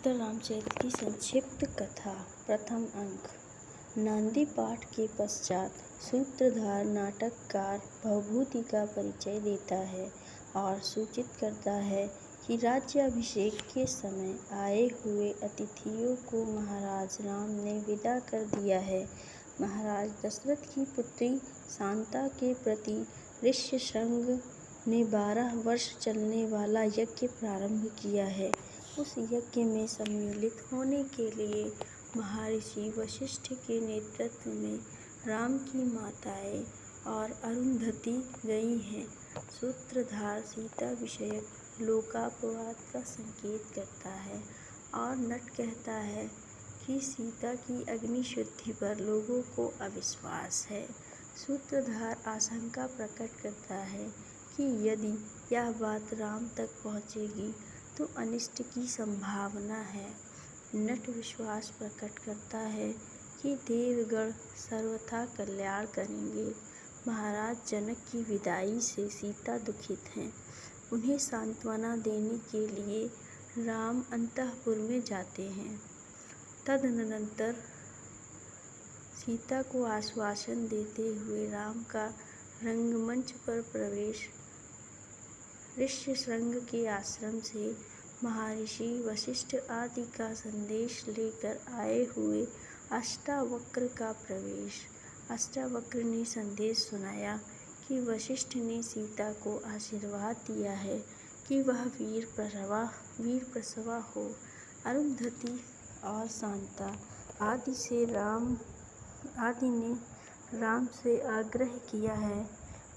भक्त रामचरित की संक्षिप्त कथा। प्रथम अंक। नांदी पाठ के पश्चात सूत्रधार नाटककार भवभूति का परिचय देता है और सूचित करता है कि राज्याभिषेक के समय आए हुए अतिथियों को महाराज राम ने विदा कर दिया है। महाराज दशरथ की पुत्री शांता के प्रति ऋष्यशृंग ने 12 वर्ष चलने वाला यज्ञ प्रारंभ किया है। उस यज्ञ में सम्मिलित होने के लिए महर्षि वशिष्ठ के नेतृत्व में राम की माताएं और अरुंधति गई हैं। सूत्रधार सीता विषयक लोकापवाद का संकेत करता है और नट कहता है कि सीता की अग्निशुद्धि पर लोगों को अविश्वास है। सूत्रधार आशंका प्रकट करता है कि यदि यह बात राम तक पहुँचेगी तो अनिष्ट की संभावना है। नट विश्वास प्रकट करता है कि देवगण सर्वथा कल्याण करेंगे। महाराज जनक की विदाई से सीता दुखित हैं। उन्हें सांत्वना देने के लिए राम अंतःपुर में जाते हैं। तदनंतर सीता को आश्वासन देते हुए राम का रंगमंच पर प्रवेश। ऋष्यशृंग के आश्रम से महर्षि वशिष्ठ आदि का संदेश लेकर आए हुए अष्टावक्र का प्रवेश। अष्टावक्र ने संदेश सुनाया कि वशिष्ठ ने सीता को आशीर्वाद दिया है कि वह वीर प्रसवा हो। अरुंधति और शांता आदि ने राम से आग्रह किया है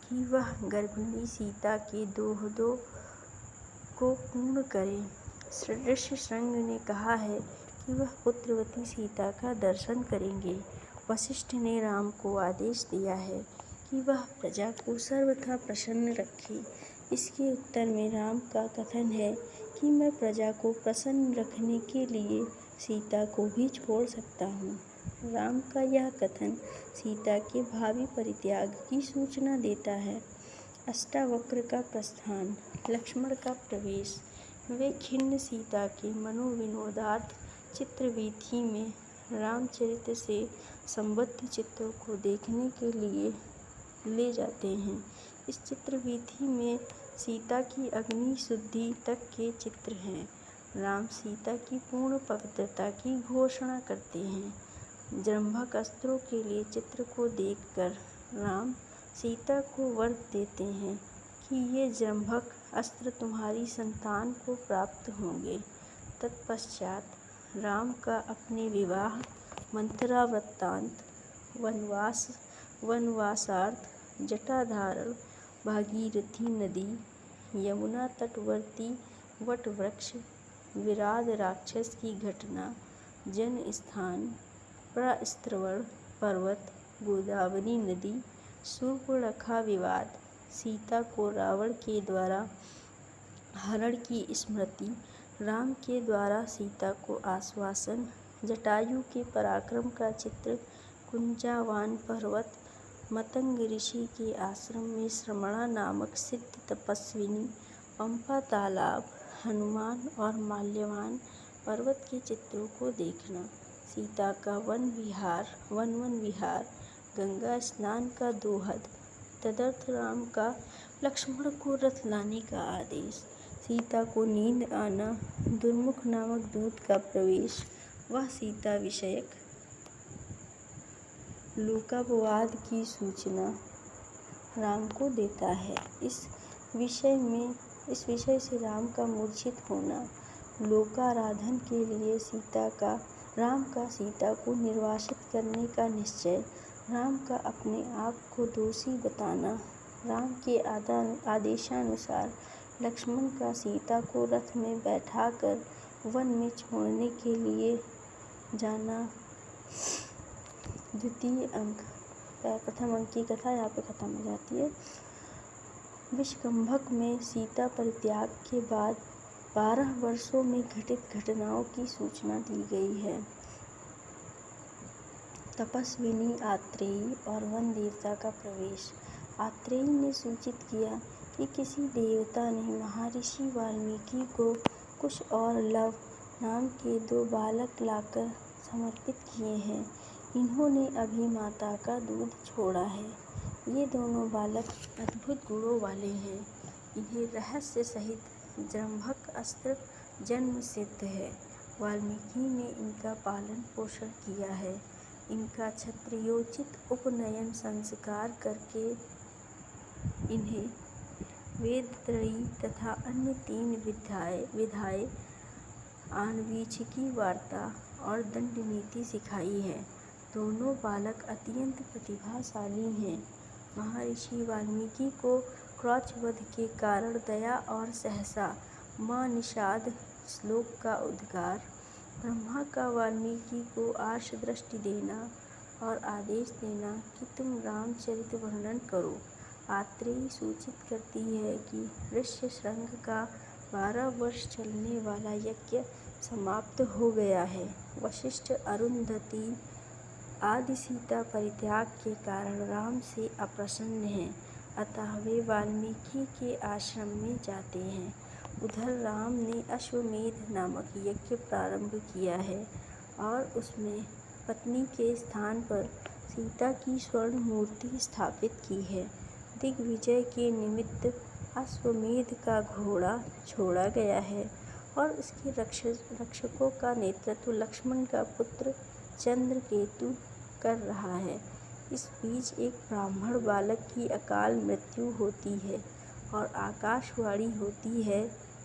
कि वह गर्भिणी सीता के दोहदों को पूर्ण करे। ऋष्यशृंग ने कहा है कि वह पुत्रवती सीता का दर्शन करेंगे। वशिष्ठ ने राम को आदेश दिया है कि वह प्रजा को सर्वथा प्रसन्न रखे। इसके उत्तर में राम का कथन है कि मैं प्रजा को प्रसन्न रखने के लिए सीता को भी छोड़ सकता हूँ। राम का यह कथन सीता के भावी परित्याग की सूचना देता है। अष्टावक्र का प्रस्थान। लक्ष्मण का प्रवेश। वे खिन्न सीता के मनोविनोदार्थ चित्रवीथि में रामचरित से संबद्ध चित्रों को देखने के लिए ले जाते हैं। इस चित्रवीथि में सीता की अग्नि शुद्धि तक के चित्र हैं। राम सीता की पूर्ण पवित्रता की घोषणा करते हैं। जंभक अस्त्रों के लिए चित्र को देखकर राम सीता को वर देते हैं कि ये जंभक अस्त्र तुम्हारी संतान को प्राप्त होंगे। तत्पश्चात राम का अपने विवाह, मंथरा वृत्तांत, वनवासार्थ, जटाधारण, भागीरथी नदी, यमुना तटवर्ती वट वृक्ष, विराध राक्षस की घटना, जन स्थान, प्रस्त्रवण पर्वत, गोदावरी नदी, शूर्पणखा विवाद, सीता को रावण के द्वारा हरण की स्मृति, राम के द्वारा सीता को आश्वासन, जटायु के पराक्रम का चित्र, कुंजावान पर्वत, मतंग ऋषि के आश्रम में श्रमणा नामक सिद्ध तपस्विनी, पंपा तालाब, हनुमान और माल्यवान पर्वत के चित्रों को देखना, सीता का वन विहार, गंगा स्नान का दोहद, तदर्थ राम का लक्ष्मण को रथ लाने का आदेश, सीता को नींद आना, दुर्मुख नामक दूत का प्रवेश, वह सीता विषयक लोकापवाद की सूचना राम को देता है। इस विषय से राम का मूर्छित होना, लोकाराधन के लिए राम का सीता को निर्वासित करने का निश्चय, राम का अपने आप को दोषी बताना, राम के आदेशानुसार लक्ष्मण का सीता को रथ में बैठाकर वन में छोड़ने के लिए जाना। द्वितीय अंक। प्रथम अंक की कथा यहाँ पे खत्म हो जाती है। विषकंभक में सीता परित्याग के बाद 12 वर्षों में घटित घटनाओं की सूचना दी गई है। तपस्विनी आत्रेयी और वन देवता का प्रवेश। आत्रेयी ने सूचित किया कि किसी देवता ने महर्षि वाल्मीकि को कुश और लव राम के 2 बालक लाकर समर्पित किए हैं। इन्होंने अभी माता का दूध छोड़ा है। ये दोनों बालक अद्भुत गुणों वाले हैं। इन्हें रहस्य सहित जम्भक अस्त्र जन्म सिद्ध है। वाल्मीकि ने इनका पालन पोषण किया है। इनका क्षत्रियोचित उपनयन संस्कार करके इन्हें वेदत्रयी तथा अन्य 3 विधाएं आन्वीक्षिकी वार्ता और दंड नीति सिखाई है। दोनों बालक अत्यंत प्रतिभाशाली हैं। महर्षि वाल्मीकि को क्रोधवध के कारण दया और सहसा माँ निषाद श्लोक का उद्गार, ब्रह्मा का वाल्मीकि को आर्ष दृष्टि देना और आदेश देना कि तुम रामचरित वर्णन करो। आत्रेयी सूचित करती है कि ऋष्यशृंग का 12 वर्ष चलने वाला यज्ञ समाप्त हो गया है। वशिष्ठ अरुंधति आदि सीता परित्याग के कारण राम से अप्रसन्न हैं, अतः वे वाल्मीकि के आश्रम में जाते हैं। उधर राम ने अश्वमेध नामक यज्ञ प्रारंभ किया है और उसमें पत्नी के स्थान पर सीता की स्वर्ण मूर्ति स्थापित की है। दिग्विजय के निमित्त अश्वमेध का घोड़ा छोड़ा गया है और उसके रक्षकों का नेतृत्व लक्ष्मण का पुत्र चंद्रकेतु कर रहा है। इस बीच एक ब्राह्मण बालक की अकाल मृत्यु होती है और आकाशवाणी होती है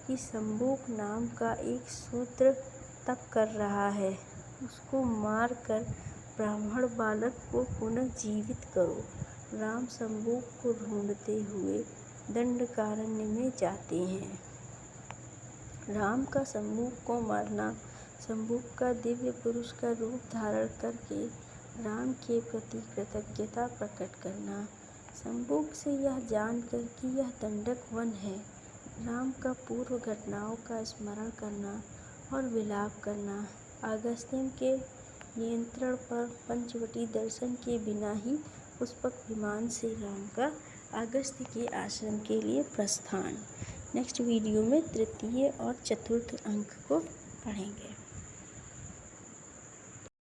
कि शंबुक नाम का एक शूद्र तप कर रहा है, उसको मार कर ब्राह्मण बालक को पुनः जीवित करो। राम शंबुक को ढूंढते हुए दंडकारण्य में जाते हैं। राम का शंबुक को मारना, शंबुक का दिव्य पुरुष का रूप धारण करके राम के प्रति कृतज्ञता प्रकट करना, शंबुक से यह जानकर कि यह दंडक वन है, राम का पूर्व घटनाओं का स्मरण करना और विलाप करना, अगस्त्य के नियंत्रण पर पंचवटी दर्शन के बिना ही पुष्पक विमान से राम का अगस्त्य के आश्रम के लिए प्रस्थान। नेक्स्ट वीडियो में तृतीय और चतुर्थ अंक को पढ़ेंगे।